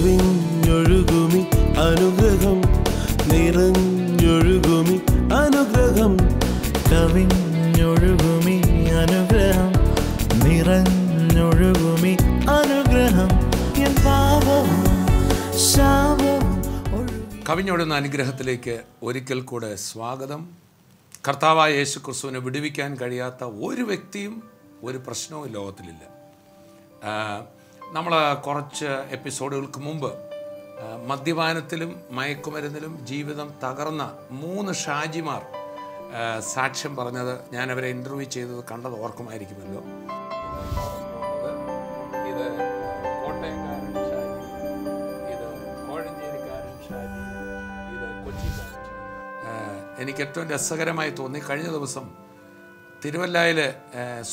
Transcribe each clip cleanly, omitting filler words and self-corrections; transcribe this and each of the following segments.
കവിഞ്ഞൊഴുകുമി അനുഗ്രഹം നിറഞ്ഞൊഴുകുമി അനുഗ്രഹം കവിഞ്ഞൊഴുകുമി അനുഗ്രഹം നിറഞ്ഞൊഴുകുമി അനുഗ്രഹം എൻ പാപവും ശാപവും. കവിഞ്ഞൊഴുകുന്ന അനുഗ്രഹത്തിലേക്ക് ഒരിക്കൽ കൂടെ സ്വാഗതം. കർത്താവായ യേശു ക്രിസ്തുവിനെ വിടുവിക്കാൻ കഴിയാത്ത ഒരു വ്യക്തിയും ഒരു പ്രശ്നവും ലോകത്തിലില്ല. നമ്മൾ കുറച്ച് എപ്പിസോഡുകൾക്ക് മുമ്പ് മദ്യപാനത്തിലും മയക്കുമരുന്നിലും ജീവിതം തകർന്ന 3 ഷാജിമാർ സാക്ഷ്യം പറഞ്ഞത് ഞാൻ അവരെ ഇൻ്റർവ്യൂ ചെയ്തത് കണ്ടത് ഓർക്കുമായിരിക്കുമല്ലോ. ഇത് കോട്ടയംകാരൻ ഷാജി, ഇത് കോഴഞ്ചേരിക്കാരൻ ഷാജി, ഇത് കൊച്ചിക്കാരൻ. എനിക്ക് ഏറ്റവും രസകരമായി തോന്നി, കഴിഞ്ഞ ദിവസം തിരുവല്ലയിൽ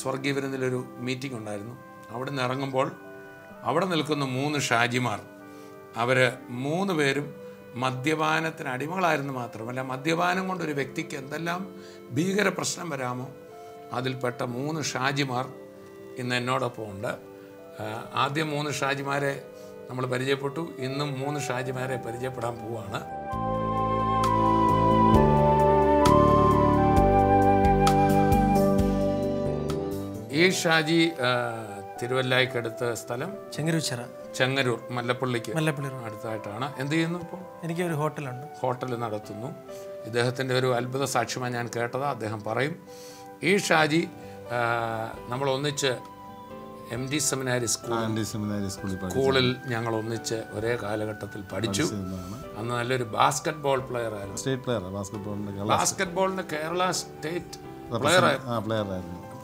സ്വർഗീയ വിരുന്നിലൊരു മീറ്റിംഗ് ഉണ്ടായിരുന്നു. അവിടെ നിന്ന് ഇറങ്ങുമ്പോൾ അവിടെ നിൽക്കുന്ന 3 ഷാജിമാർ, അവർ 3 പേരും മദ്യപാനത്തിന് അടിമകളായിരുന്നു. മാത്രമല്ല, മദ്യപാനം കൊണ്ടൊരു വ്യക്തിക്ക് എന്തെല്ലാം ഭീകര പ്രശ്നം വരാമോ അതിൽപ്പെട്ട 3 ഷാജിമാർ ഇന്ന് എന്നോടൊപ്പം ഉണ്ട്. ആദ്യം 3 ഷാജിമാരെ നമ്മൾ പരിചയപ്പെട്ടു. ഇന്നും 3 ഷാജിമാരെ പരിചയപ്പെടാൻ പോവുകയാണ്. ഈ ഷാജി തിരുവല്ലായ്ക്കടുത്ത സ്ഥലം ചെങ്ങന്നൂർ മല്ലപ്പള്ളിക്ക് അടുത്തായിട്ടാണ്. എന്ത് ചെയ്യുന്നു ഇപ്പോൾ? എനിക്കൊരു ഹോട്ടലുണ്ട്. ഹോട്ടൽ നടത്തുന്നു. ഇദ്ദേഹത്തിൻ്റെ ഒരു അത്ഭുത സാക്ഷ്യമാണ് ഞാൻ കേട്ടത്. അദ്ദേഹം പറയും. ഈ ഷാജി നമ്മൾ ഒന്നിച്ച് MD സെമിനാരി സ്കൂളിൽ ഞങ്ങൾ ഒന്നിച്ച് ഒരേ കാലഘട്ടത്തിൽ പഠിച്ചു. അന്ന് നല്ലൊരു ബാസ്കറ്റ് ബോൾ പ്ലെയർ ആയിരുന്നു. ബാസ്കറ്റ് കേരള സ്റ്റേറ്റ്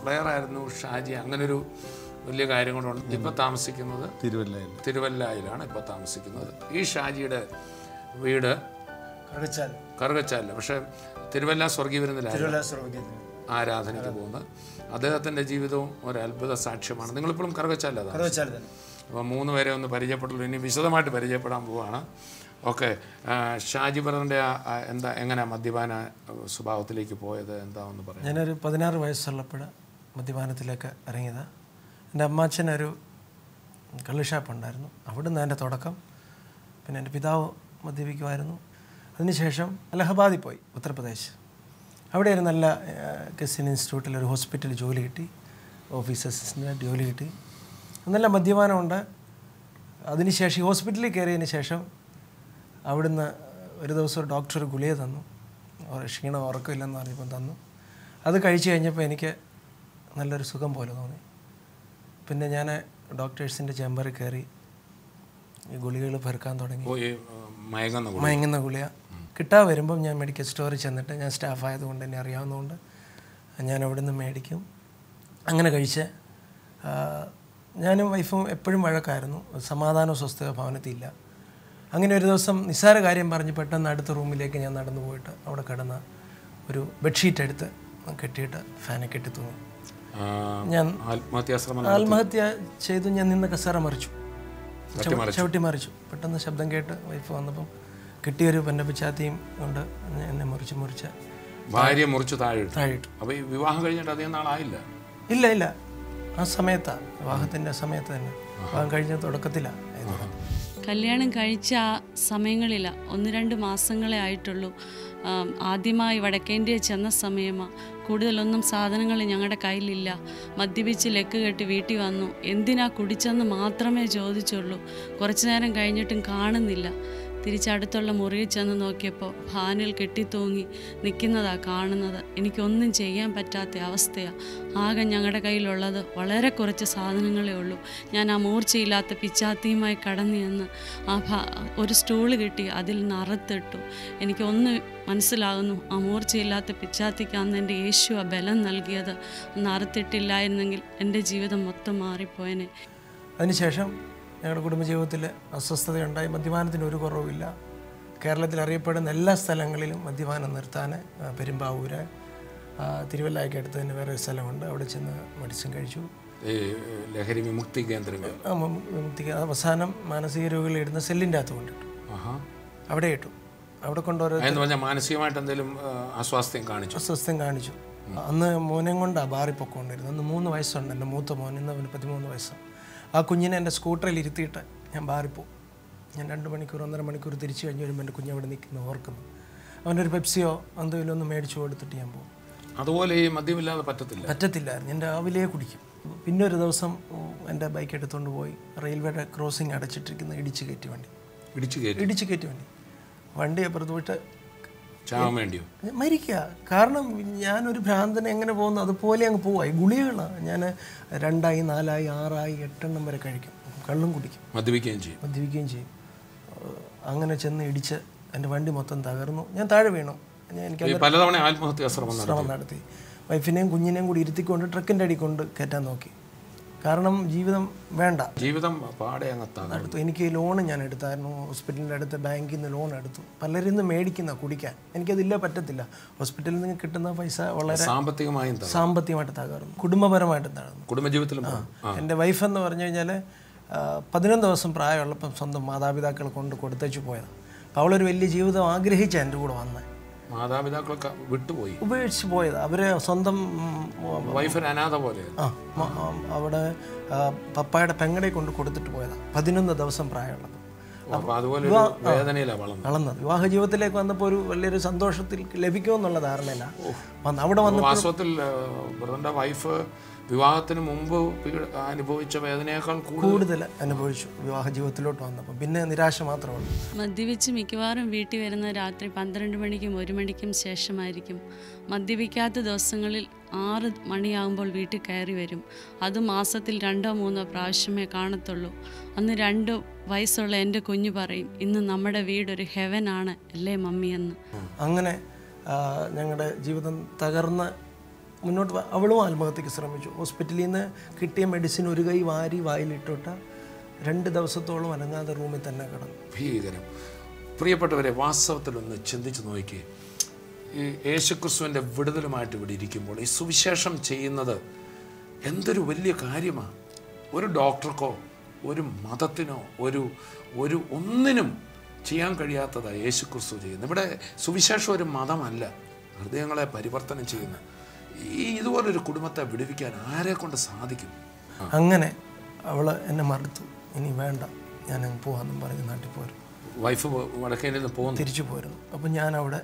പ്ലെയർ ആയിരുന്നു ഷാജി. അങ്ങനൊരു വലിയ കാര്യം കൊണ്ടുണ്ട്. ഇപ്പോൾ താമസിക്കുന്നത് തിരുവല്ലയിലാണ് ഇപ്പോൾ താമസിക്കുന്നത്. ഈ ഷാജിയുടെ വീട് കറുകച്ചാലില്ല, പക്ഷേ തിരുവല്ല സ്വർഗീയ വിരുന്നിലാണ് ആരാധനയ്ക്ക് പോകുന്നത്. അദ്ദേഹത്തിൻ്റെ ജീവിതവും ഒരു അത്ഭുത സാക്ഷ്യമാണ്. നിങ്ങളിപ്പോഴും കറുകച്ചാലാണ്. അപ്പോൾ 3 പേരെ ഒന്ന് പരിചയപ്പെട്ടുള്ളൂ. ഇനി വിശദമായിട്ട് പരിചയപ്പെടാൻ പോവുകയാണ്. ഓക്കെ, ഷാജി ബ്രദറിൻ്റെ എങ്ങനെയാണ് മദ്യപാന സ്വഭാവത്തിലേക്ക് പോയത് എന്താണെന്ന് പറയാം. ഞാനൊരു 16 വയസ്സുള്ളപ്പോൾ മദ്യപാനത്തിലേക്ക് ഇറങ്ങിയതാണ്. എൻ്റെ അമ്മാച്ചനൊരു കള്ള് ഷാപ്പുണ്ടായിരുന്നു. അവിടുന്ന് എൻ്റെ തുടക്കം. പിന്നെ എൻ്റെ പിതാവ് മദ്യപിക്കുമായിരുന്നു. അതിനുശേഷം അലഹബാദിൽ പോയി, ഉത്തർപ്രദേശ്. അവിടെ ഒരു നല്ല കെസിൻ ഇൻസ്റ്റിറ്റ്യൂട്ടിൽ ഒരു ഹോസ്പിറ്റലിൽ ജോലി കിട്ടി. ഓഫീസ് അസിസ്റ്റൻ്റ് ജോലി കിട്ടി. നല്ല മദ്യപാനമുണ്ട്. അതിനുശേഷം ഈ ഹോസ്പിറ്റലിൽ കയറിയതിന് ശേഷം അവിടുന്ന് ഒരു ദിവസം ഒരു ഡോക്ടർ ഒരു ഗുളിക തന്നു. ക്ഷീണം ഉറക്കമില്ലെന്ന് പറഞ്ഞപ്പോൾ തന്നു. അത് കഴിച്ചു കഴിഞ്ഞപ്പോൾ എനിക്ക് നല്ലൊരു സുഖം പോലെ തോന്നി. പിന്നെ ഞാൻ ഡോക്ടേഴ്സിൻ്റെ ചേമ്പറിൽ കയറി ഈ ഗുളികകൾ പെറുക്കാൻ തുടങ്ങി. മയങ്ങുന്ന ഗുളിക കിട്ടാൻ വരുമ്പം ഞാൻ മെഡിക്കൽ സ്റ്റോറിൽ ചെന്നിട്ട്, ഞാൻ സ്റ്റാഫായതുകൊണ്ട് എന്നെ അറിയാവുന്നതുകൊണ്ട് ഞാൻ അവിടെ നിന്ന് മേടിക്കും. അങ്ങനെ കഴിച്ച് ഞാനും വൈഫും എപ്പോഴും വഴക്കായിരുന്നു. സമാധാനവും സ്വസ്ഥത ഭവനത്തില്ല. അങ്ങനെ ഒരു ദിവസം നിസ്സാര കാര്യം പറഞ്ഞ് പെട്ടെന്ന് അടുത്ത റൂമിലേക്ക് ഞാൻ നടന്നു പോയിട്ട് അവിടെ കിടന്ന ഒരു ബെഡ്ഷീറ്റ് എടുത്ത് കെട്ടിയിട്ട് ഫാനെ കെട്ടി തൂങ്ങി. ഞാൻ ആത്മഹത്യ ചെയ്തു. ഞാൻ നിന്ന് കസേര മറിച്ചു, ചവിട്ടി മറിച്ചു. പെട്ടെന്ന് ശബ്ദം കേട്ട് വൈഫ് വന്നപ്പം കിട്ടിയൊരു പന്നപ്പിച്ചാത്തിയും കൊണ്ട് എന്നെ മുറിച്ച് ഭാര്യ മുറിച്ച് താഴെയിട്ടു. അപ്പോൾ വിവാഹം കഴിഞ്ഞിട്ട് അധികം നാളായില്ല? ഇല്ല, ആ സമയത്താണ്, വിവാഹത്തിൻ്റെ സമയത്ത് തന്നെ. വിവാഹം കഴിഞ്ഞ തുടക്കത്തിലാണ്. കല്യാണം കഴിച്ച ആ സമയങ്ങളില്ല, 1-2 മാസങ്ങളെ ആയിട്ടുള്ളൂ. ആദ്യമായി വടക്കേന്ത്യ ചെന്ന സമയമാണ്. കൂടുതലൊന്നും സാധനങ്ങൾ ഞങ്ങളുടെ കയ്യിലില്ല. മദ്യപിച്ച് ലെക്ക് കെട്ടി വീട്ടിൽ വന്നു. എന്തിനാ കുടിച്ചെന്ന് മാത്രമേ ചോദിച്ചുള്ളൂ. കുറച്ചു നേരം കഴിഞ്ഞിട്ടും കാണുന്നില്ല. തിരിച്ചടുത്തുള്ള മുറിയിൽ ചെന്ന് നോക്കിയപ്പോൾ ഫാനിൽ കെട്ടിത്തൂങ്ങി നിൽക്കുന്നതാണ് കാണുന്നത്. എനിക്കൊന്നും ചെയ്യാൻ പറ്റാത്ത അവസ്ഥയാണ്. ആകെ ഞങ്ങളുടെ കയ്യിലുള്ളത് വളരെ കുറച്ച് സാധനങ്ങളേ ഉള്ളൂ. ഞാൻ ആ മൂർച്ചയില്ലാത്ത പിച്ചാത്തിയുമായി കടന്നു ചെന്ന് ഒരു സ്റ്റൂള് കിട്ടി, അതിൽ നറുത്തിട്ടു. എനിക്കൊന്ന് മനസ്സിലാകുന്നു, ആ മൂർച്ചയില്ലാത്ത പിച്ചാത്തിക്ക് അന്ന് എൻ്റെ യേശു ആ ബലം നൽകിയത്. നറുത്തിട്ടില്ലായിരുന്നെങ്കിൽ എൻ്റെ ജീവിതം മൊത്തം മാറിപ്പോയനെ. അതിനുശേഷം ഞങ്ങളുടെ കുടുംബജീവിതത്തിൽ അസ്വസ്ഥതയുണ്ടായി. മദ്യപാനത്തിന് ഒരു കുറവുമില്ല. കേരളത്തിൽ അറിയപ്പെടുന്ന എല്ലാ സ്ഥലങ്ങളിലും മദ്യപാനം നിർത്താൻ, പെരുമ്പാവൂര്, തിരുവല്ലായ്ക്ക് അടുത്ത് തന്നെ വേറെ സ്ഥലമുണ്ട്, അവിടെ ചെന്ന് മെഡിസിൻ കഴിച്ചു. ലഹരി വിമുക്തി കേന്ദ്രങ്ങൾ അവസാനം മാനസിക രോഗികൾ ഇടുന്ന സെല്ലിൻ്റെ അകത്ത് കൊണ്ടിട്ടു. അവിടെ ഇട്ടു. അവിടെ കൊണ്ടുവരോ മാനസികമായിട്ട് എന്തെങ്കിലും അസ്വാസ്ഥ്യം കാണിച്ചു. അന്ന് മോനെ കൊണ്ടാണ് ബാറിൽ പൊക്കോണ്ടിരുന്നത്. അന്ന് 3 വയസ്സുണ്ട് എൻ്റെ മൂത്ത മോൻ. ഇന്ന് അവന് 13 വയസ്സ്. ആ കുഞ്ഞിനെ എൻ്റെ സ്കൂട്ടറിൽ ഇരുത്തിയിട്ട് ഞാൻ ബാറിൽ പോകും. ഞാൻ 2 മണിക്കൂർ 1.5 മണിക്കൂർ തിരിച്ചു കഴിഞ്ഞ് വരുമ്പോൾ എൻ്റെ കുഞ്ഞവിടെ നിൽക്കുന്നു ഓർക്കുന്നു. അവൻ്റെ ഒരു പെപ്സിയോ എന്തെങ്കിലും ഒന്ന് മേടിച്ചു കൊടുത്തിട്ട് ഞാൻ പോകും. അതുപോലെ ഈ മദ്യമില്ലാതെ പറ്റത്തില്ലായിരുന്നു. ഞാൻ രാവിലെ കുടിക്കും. പിന്നെ ഒരു ദിവസം എൻ്റെ ബൈക്ക് എടുത്തുകൊണ്ട് പോയി റെയിൽവേയുടെ ക്രോസിങ് അടച്ചിട്ടിരിക്കുന്ന ഇടിച്ച് കയറ്റി വണ്ടി വണ്ടി അപ്പുറത്ത് പോയിട്ട് മരിക്കുക. കാരണം ഞാനൊരു ഭ്രാന്തനെ എങ്ങനെ പോകുന്നു അതുപോലെ അങ്ങ് പോവായി. ഗുളികകളാണ്. ഞാൻ 2, 4, 6, 8 വരെ കഴിക്കും. കള്ളും കുടിക്കും, മദ്യപിക്കുകയും ചെയ്യും. അങ്ങനെ ചെന്ന് ഇടിച്ച് എൻ്റെ വണ്ടി മൊത്തം തകർന്നു. ഞാൻ താഴെ വീണു. എനിക്ക് പലതവണ ആത്മഹത്യാ ശ്രമം നടത്തി. വൈഫിനെയും കുഞ്ഞിനെയും കൂടി ഇരുത്തിക്കൊണ്ട് ട്രക്കിൻ്റെ അടി കൊണ്ട് കയറ്റാൻ നോക്കി. കാരണം ജീവിതം വേണ്ട, ജീവിതം പാടെ അടുത്തു. എനിക്ക് ലോൺ ഞാൻ എടുത്തായിരുന്നു. ഹോസ്പിറ്റലിൻ്റെ അടുത്ത് ബാങ്കിൽ നിന്ന് ലോൺ എടുത്തു. പലരിൽ നിന്ന് മേടിക്കുന്ന കുടിക്കാൻ. എനിക്കതില്ല, പറ്റത്തില്ല. ഹോസ്പിറ്റലിൽ നിന്ന് കിട്ടുന്ന പൈസ വളരെ സാമ്പത്തികമായിട്ട് തകർന്നു, കുടുംബപരമായിട്ട് തകർന്നു. കുടുംബജീവിതത്തിലും എൻ്റെ വൈഫ് എന്ന് പറഞ്ഞു കഴിഞ്ഞാൽ 11 ദിവസം പ്രായമുള്ളപ്പം സ്വന്തം മാതാപിതാക്കൾ കൊണ്ട് കൊടുത്തേച്ചു പോയതാണ്. അപ്പോൾ അവളൊരു വലിയ ജീവിതം ആഗ്രഹിച്ച എൻ്റെ കൂടെ വന്നത്. മാതാപിതാക്കളൊക്കെ വിട്ടുപോയി, ഉപേക്ഷിച്ച് പോയത്. അവരെ സ്വന്തം വൈഫിന് അനാഥ പോലെ അവിടെ പപ്പായുടെ പെങ്ങളെ കൊണ്ട് കൊടുത്തിട്ട് പോയതാണ് 11 ദിവസം പ്രായമുള്ളത്. വളർന്നത് വിവാഹ ജീവിതത്തിലേക്ക് വന്നപ്പോൾ ഒരു വലിയൊരു സന്തോഷത്തിൽ ലഭിക്കുമെന്നുള്ള ധാരണയില്ല അവിടെ വന്ന. വാസ്തവത്തിൽ വൈഫ് വിവാഹത്തിന് മുമ്പ് അനുഭവിച്ച വേദനയേക്കാൾ കൂടുതൽ അനുഭവിച്ചു വിവാഹ ജീവിതത്തിലോട്ട് വന്നപ്പോൾ. പിന്നെ നിരാശ മാത്രമാണ്. മദ്യപിച്ച് മിക്കവാറും വീട്ടിൽ വരുന്ന രാത്രി 12 മണിക്കും 1 മണിക്കും ശേഷമായിരിക്കും. മദ്യപിക്കാത്ത ദിവസങ്ങളിൽ 6 മണിയാകുമ്പോൾ വീട്ടിൽ കയറി വരും. അത് മാസത്തിൽ 2-3 പ്രാവശ്യമേ കാണത്തുള്ളൂ. അന്ന് 2 വയസ്സുള്ള എൻ്റെ കുഞ്ഞ് പറയും, ഇന്ന് നമ്മുടെ വീടൊരു ഹെവനാണ് അല്ലേ മമ്മി എന്ന്. അങ്ങനെ ഞങ്ങളുടെ ജീവിതം തകർന്ന് മുന്നോട്ട്. അവളും ആത്മഹത്യക്ക് ശ്രമിച്ചു. ഹോസ്പിറ്റലിൽ നിന്ന് കിട്ടിയ മെഡിസിൻ ഒരു കൈ വാരി വായിലിട്ടിട്ട് 2 ദിവസത്തോളം അനങ്ങാതെ റൂമിൽ തന്നെ കിടന്നു. ഭീകരം. പ്രിയപ്പെട്ടവരെ, വാസ്തവത്തിലൊന്ന് ചിന്തിച്ച് നോക്കി. ഈ യേശുക്രിസ്തുവിൻ്റെ വിടുതലുമായിട്ട് ഇവിടെ ഇരിക്കുമ്പോൾ ഈ സുവിശേഷം ചെയ്യുന്നത് എന്തൊരു വലിയ കാര്യമാണ്. ഒരു ഡോക്ടർക്കോ ഒരു മതത്തിനോ ഒരു ഒന്നിനും ചെയ്യാൻ കഴിയാത്തതാണ് യേശുക്രിസ്തു ചെയ്യുന്നത്. ഇവിടെ സുവിശേഷം ഒരു മതമല്ല, ഹൃദയങ്ങളെ പരിവർത്തനം ചെയ്യുന്ന ഇതുപോലൊരു കുടുംബത്തെ വിടുവിക്കാൻ ആരെ കൊണ്ട് സാധിക്കും? അങ്ങനെ അവൾ എന്നെ മടുത്തു. ഇനി വേണ്ട, ഞാൻ അങ്ങ് പോകാമെന്നും പറഞ്ഞ് നാട്ടിൽ പോരും. വൈഫ് വടക്കേണ്ടിൽ നിന്ന് പോകുന്നു, തിരിച്ചു പോരുന്നു. അപ്പം ഞാൻ അവിടെ,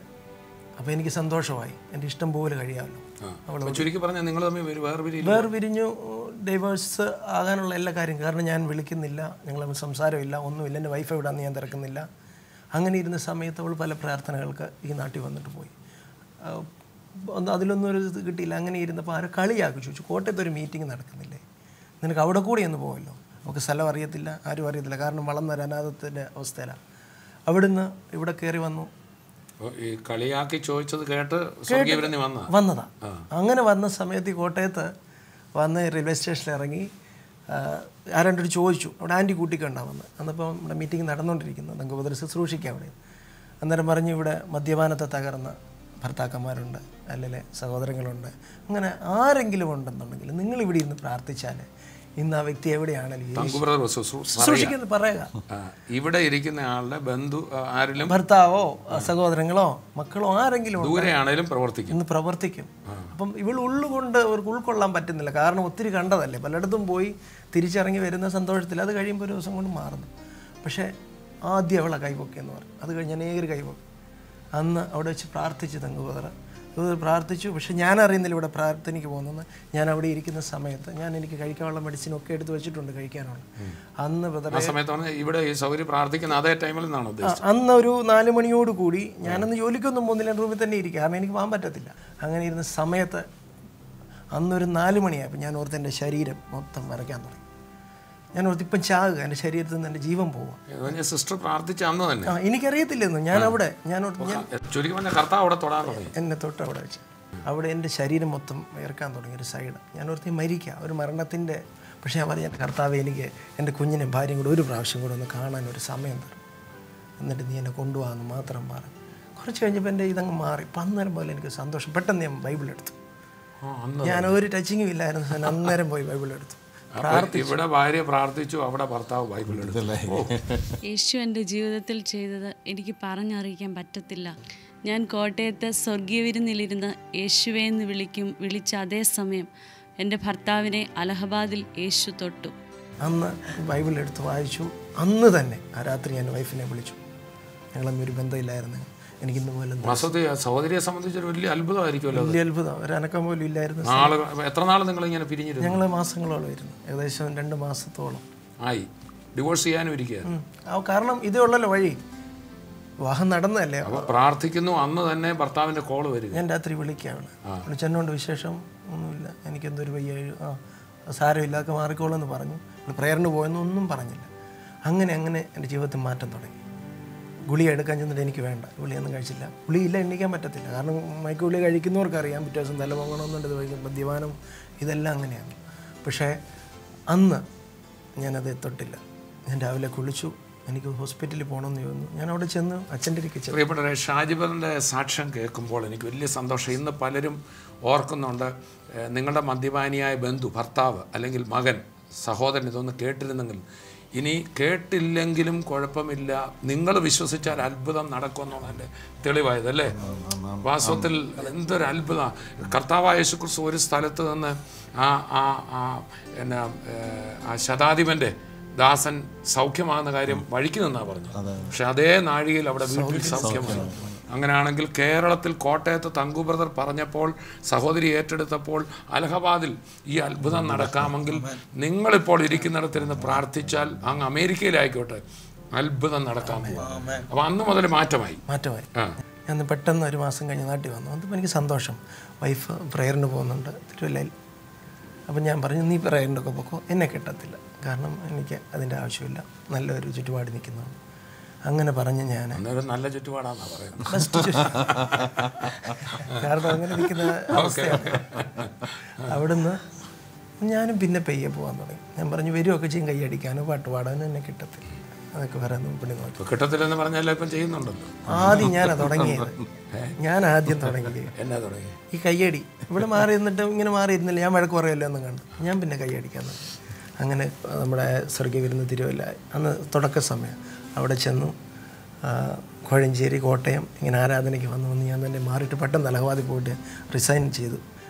അപ്പോൾ എനിക്ക് സന്തോഷമായി. എൻ്റെ ഇഷ്ടം പോലെ കഴിയാമല്ലോ. അവൾ ചുരുക്കി പറഞ്ഞാൽ നിങ്ങൾ തമ്മിൽ വേർപിരിഞ്ഞു. ഡൈവേഴ്സ് ആകാനുള്ള എല്ലാ കാര്യം. കാരണം ഞാൻ വിളിക്കുന്നില്ല, ഞങ്ങൾ സംസാരമില്ല, ഒന്നുമില്ല. എൻ്റെ വൈഫ് എവിടെയാണെന്ന് ഞാൻ തിരക്കുന്നില്ല. അങ്ങനെ ഇരുന്ന സമയത്ത് അവൾ പല പ്രാർത്ഥനകൾക്ക് ഈ നാട്ടിൽ വന്നിട്ട് പോയി. അതിലൊന്നും ഒരു ഇത് കിട്ടിയില്ല. അങ്ങനെ ഇരുന്നപ്പോൾ ആരെ കളിയാക്കി ചോദിച്ചു, കോട്ടയത്ത് ഒരു മീറ്റിംഗ് നടക്കുന്നില്ലേ, നിനക്ക് അവിടെ കൂടി ഒന്ന് പോകല്ലോ. നമുക്ക് സ്ഥലം അറിയത്തില്ല, ആരും അറിയത്തില്ല. കാരണം വളർന്നൊരു അനാഥത്തിൻ്റെ അവസ്ഥയിലാണ്. അവിടുന്ന് ഇവിടെ കയറി വന്നു. കളിയാക്കി ചോദിച്ചത് കേട്ട് വന്നതാ. അങ്ങനെ വന്ന സമയത്ത് ഈ കോട്ടയത്ത് വന്ന് റെയിൽവേ സ്റ്റേഷനിൽ ഇറങ്ങി ആരണ്ടോട് ചോദിച്ചു. അവിടെ ആൻറ്റി കൂട്ടിക്കൊണ്ടാണ് അന്നപ്പോൾ നമ്മുടെ മീറ്റിംഗ് നടന്നുകൊണ്ടിരിക്കുന്നത്, നമുക്ക് ഉപദ്ര ശുശ്രൂഷിക്കാം അവിടെ. അന്നേരം പറഞ്ഞു, ഇവിടെ മദ്യപാനത്തെ തകർന്ന ഭർത്താക്കന്മാരുണ്ട്, അല്ലെങ്കിൽ സഹോദരങ്ങളുണ്ട്. അങ്ങനെ ആരെങ്കിലും ഉണ്ടെന്നുണ്ടെങ്കിൽ നിങ്ങൾ ഇവിടെ ഇരുന്ന് പ്രാർത്ഥിച്ചാൽ ഇന്ന് ആ വ്യക്തി എവിടെയാണെങ്കിലും സൂക്ഷിക്കുന്നത് പറയുക. ഇവിടെ ഇരിക്കുന്ന ആളുടെ ബന്ധു ആരെങ്കിലും, ഭർത്താവോ സഹോദരങ്ങളോ മക്കളോ ആരെങ്കിലും ദൂരെയാണെങ്കിലും ഇന്ന് പ്രവർത്തിക്കും. അപ്പം ഇവൾ ഉള്ളുകൊണ്ട് അവർക്ക് ഉൾക്കൊള്ളാൻ പറ്റുന്നില്ല. കാരണം ഒത്തിരി കണ്ടതല്ലേ, പലയിടത്തും പോയി തിരിച്ചിറങ്ങി വരുന്ന സന്തോഷത്തിൽ അത് കഴിയുമ്പോൾ ഒരു ദിവസം കൊണ്ട് മാറുന്നു. പക്ഷേ ആദ്യം അവളെ കൈപൊക്കിയെന്ന് പറഞ്ഞു. അത് കഴിഞ്ഞ് അനേകർ കൈപൊക്കി. അന്ന് അവിടെ വെച്ച് പ്രാർത്ഥിച്ചു തങ്കുപതറ പ്രാർത്ഥിച്ചു. പക്ഷെ ഞാൻ അറിയുന്നില്ല ഇവിടെ പ്രാർത്ഥനയ്ക്ക് പോകുന്നത്. ഞാൻ അവിടെ ഇരിക്കുന്ന സമയത്ത് എനിക്ക് കഴിക്കാനുള്ള മെഡിസിനൊക്കെ എടുത്ത് വെച്ചിട്ടുണ്ട് കഴിക്കാനുള്ള. അന്ന് അന്ന് ഒരു 4 മണിയോട് കൂടി ഞാനന്ന് ജോലിക്കൊന്നും പോകുന്നില്ല, റൂമിൽ തന്നെ ഇരിക്കുക. കാരണം എനിക്ക് പോകാൻ പറ്റത്തില്ല. അങ്ങനെ ഇരുന്ന സമയത്ത് അന്നൊരു 4 മണിയായപ്പോൾ ഞാൻ ഓർത്ത് എൻ്റെ ശരീരം മൊത്തം വരയ്ക്കാൻ തുടങ്ങി. ഞാൻ ഓർത്ത് ഇപ്പം ചാകുക, എൻ്റെ ശരീരത്തിൽ നിന്ന് എൻ്റെ ജീവൻ പോവുക. സിസ്റ്റർ പ്രാർത്ഥിച്ച അന്ന് തന്നെ എനിക്കറിയത്തില്ലെന്ന്. ഞാൻ അവിടെ എന്നെ തൊട്ട് അവിടെ വെച്ച് അവിടെ എൻ്റെ ശരീരം മൊത്തം വിയർക്കാൻ തുടങ്ങി ഒരു സൈഡ്. ഞാൻ ഓർത്ത് മരിക്കുക, ഒരു മരണത്തിൻ്റെ. പക്ഷേ ഞാൻ പറഞ്ഞു, കർത്താവേ, എനിക്ക് എൻ്റെ കുഞ്ഞിനെയും ഭാര്യയും കൂടെ ഒരു പ്രാവശ്യം കൂടെ ഒന്ന് കാണാൻ ഒരു സമയം തരും, എന്നിട്ട് നീ എന്നെ കൊണ്ടുപോകാമെന്ന് മാത്രം പറഞ്ഞു. കുറച്ച് കഴിഞ്ഞപ്പോൾ എൻ്റെ ഇതങ്ങ് മാറി. അന്നേരം പോലെ എനിക്ക് സന്തോഷം. പെട്ടെന്ന് ഞാൻ ബൈബിൾ എടുത്തു. ഞാൻ ഒരു ടച്ചിങ്ങും ഇല്ലായിരുന്നു. അന്നേരം പോയി ബൈബിൾ എടുത്തു. ഇവിടെ ഭാര്യ പ്രാർത്ഥിച്ചു, അവിടെ ഭർത്താവ് ബൈബിൾ എടുത്തല്ലേ. യേശു എൻ്റെ ജീവിതത്തിൽ ചെയ്തത് എനിക്ക് പറഞ്ഞറിയിക്കാൻ പറ്റത്തില്ല. ഞാൻ കോട്ടയത്ത് സ്വർഗീയ വിരുന്നിലിരുന്ന് യേശുവേ എന്ന് വിളിച്ച അതേ സമയം എൻ്റെ ഭർത്താവിനെ അലഹബാദിൽ യേശു തൊട്ടു. അന്ന് ബൈബിൾ എടുത്ത് വായിച്ചു. അന്ന് തന്നെ ആ രാത്രി ഞാൻ വൈഫിനെ വിളിച്ചു. ഞങ്ങളൊന്നും ബന്ധമില്ലായിരുന്നു. എനിക്കിന്ന് പോലും സഹോദരിയെ സംബന്ധിച്ചൊരു വലിയ അത്ഭുതമായിരിക്കുമല്ലോ. വലിയ അത്ഭുതം. ഒരു അനക്കം പോലും ഇല്ലായിരുന്നു. എത്ര നാൾ നിങ്ങൾ ഇങ്ങനെ പിരിഞ്ഞിരുന്നു? ഞങ്ങൾ മാസങ്ങളോളം ഇരുന്നു. ഏകദേശം 2 മാസത്തോളം ആയി. ഡിവോഴ്സ് ചെയ്യാനും ഇരിക്കുകയായിരുന്നു. കാരണം ഇതേ ഉള്ളല്ലോ വഴി. വിവാഹം നടന്നതല്ലേ. അപ്പോൾ പ്രാർത്ഥിക്കുന്നു. അന്ന് തന്നെ ഭർത്താവിൻ്റെ കോള് വരിക. ഞാൻ രാത്രി വിളിക്കുകയാണ്. വിളിച്ചെന്നോണ്ട് വിശേഷം ഒന്നുമില്ല, എനിക്കെന്തൊരു വയ്യ, സാരമില്ലാതെ മാറിക്കോളെന്ന് പറഞ്ഞു. പ്രേയറിന് പോയെന്നൊന്നും പറഞ്ഞില്ല. അങ്ങനെ എൻ്റെ ജീവിതത്തിൽ മാറ്റം തുടങ്ങി. ഗുളിക എടുക്കാൻ ചെന്നിട്ട് എനിക്ക് വേണ്ട, ഗുളിയൊന്നും കഴിച്ചില്ല. ഗുളിയില്ല, എണ്ണിക്കാൻ പറ്റത്തില്ല. കാരണം മയക്ക് ഗുളിക കഴിക്കുന്നവർക്കറിയാം പിറ്റേ ദിവസം തല പൊങ്ങണമെന്നുണ്ട്, മദ്യപാനം ഇതെല്ലാം അങ്ങനെയാണ്. പക്ഷേ അന്ന് ഞാനത് തൊട്ടില്ല. ഞാൻ രാവിലെ കുളിച്ചു. എനിക്ക് ഹോസ്പിറ്റലിൽ പോകണമെന്ന് ചോദിച്ചു. ഞാൻ അവിടെ ചെന്ന് അച്ഛൻ്റെ ഇരിക്കും. പ്രിയപ്പെട്ട ഷാജിബറിൻ്റെ സാക്ഷ്യം കേൾക്കുമ്പോൾ എനിക്ക് വലിയ സന്തോഷം. ഇന്ന് പലരും ഓർക്കുന്നുണ്ട്, നിങ്ങളുടെ മദ്യപാനിയായ ബന്ധു, ഭർത്താവ് അല്ലെങ്കിൽ മകൻ, സഹോദരൻ ഇതൊന്ന് കേട്ടിരുന്നെങ്കിൽ. ഇനി കേട്ടില്ലെങ്കിലും കുഴപ്പമില്ല, നിങ്ങൾ വിശ്വസിച്ചാൽ അത്ഭുതം നടക്കുമെന്നുള്ളതിൻ്റെ തെളിവായതല്ലേ. വാസ്തവത്തിൽ എന്തൊരു അത്ഭുതം. കർത്താവായ യേശുക്രിസ്തു ഒരു സ്ഥലത്ത് നിന്ന് ആ ശതാധിപൻ്റെ ദാസൻ സൗഖ്യമാകുന്ന കാര്യം വഴിക്ക് നിന്നാണ് പറഞ്ഞത്. പക്ഷെ അതേ നാഴികയിൽ അവിടെ വീട്ടിൽ സൗഖ്യമായി. അങ്ങനെയാണെങ്കിൽ കേരളത്തിൽ കോട്ടയത്ത് തങ്കു ബ്രദർ പറഞ്ഞപ്പോൾ, സഹോദരി ഏറ്റെടുത്തപ്പോൾ, അലഹബാദിൽ ഈ അത്ഭുതം നടക്കാമെങ്കിൽ നിങ്ങളിപ്പോൾ ഇരിക്കുന്നിടത്തിരുന്ന് പ്രാർത്ഥിച്ചാൽ അങ്ങ് അമേരിക്കയിലായിക്കോട്ടെ അത്ഭുതം നടക്കാൻ പോകും. അപ്പോൾ അന്ന് മുതൽ മാറ്റമായി. ഞാൻ പെട്ടെന്ന് 1 മാസം കഴിഞ്ഞ് നാട്ടിൽ വന്നു. അപ്പോൾ എനിക്ക് സന്തോഷം. വൈഫ് പ്രേയറിന് പോകുന്നുണ്ട് തിരുവല്ലയിൽ. അപ്പം ഞാൻ പറഞ്ഞു, നീ പ്രേയറിൻ്റെ ഒക്കെ പൊക്കോ, എന്നെ കിട്ടത്തില്ല, കാരണം എനിക്ക് അതിൻ്റെ ആവശ്യമില്ല, നല്ലൊരു ചുറ്റുപാട് നിൽക്കുന്നതാണ്. അങ്ങനെ പറഞ്ഞ് ഞാൻ നല്ല ചുറ്റുപാടാണെന്നാണ് പറയുന്നത്. ബെസ്റ്റ് കാരണം അങ്ങനെ നിൽക്കുന്ന അവസ്ഥയാണ്. അവിടുന്ന് ഞാനും പിന്നെ പെയ്യെ പോകാൻ തുടങ്ങി. ഞാൻ പറഞ്ഞു, വരുമൊക്കെ ചെയ്യും, കൈയടിക്കാനോ പാട്ട് പാടാനോ എന്നെ കിട്ടത്തില്ല, അതൊക്കെ വേറെ പിന്നെ നോക്കി. കിട്ടത്തില്ലെന്ന് പറഞ്ഞാൽ ഇപ്പം ചെയ്യുന്നുണ്ടല്ലോ. ആദ്യം ഞാനാണ് തുടങ്ങിയത്. ഞാൻ ആദ്യം തുടങ്ങിയത് എന്നാ തുടങ്ങി ഈ കയ്യടി. ഇവിടെ മാറി നിന്നിട്ട് ഇങ്ങനെ മാറി ഇരുന്നില്ല, ഞാൻ വഴക്ക് പറയല്ലോ എന്നും കണ്ടു ഞാൻ പിന്നെ കൈയടിക്കാൻ തുടങ്ങി. അങ്ങനെ നമ്മുടെ സ്വർഗീയ വിരുന്ന് തിരുവല്ല അന്ന് തുടക്ക സമയം അവിടെ ചെന്നു. കോഴഞ്ചേരി, കോട്ടയം ഇങ്ങനെ ആരാധനയ്ക്ക് വന്ന് ഞാൻ തന്നെ മാറിയിട്ട് പെട്ടെന്ന് അലഹബാദിൽ പോയിട്ട് റിസൈൻ ചെയ്തു.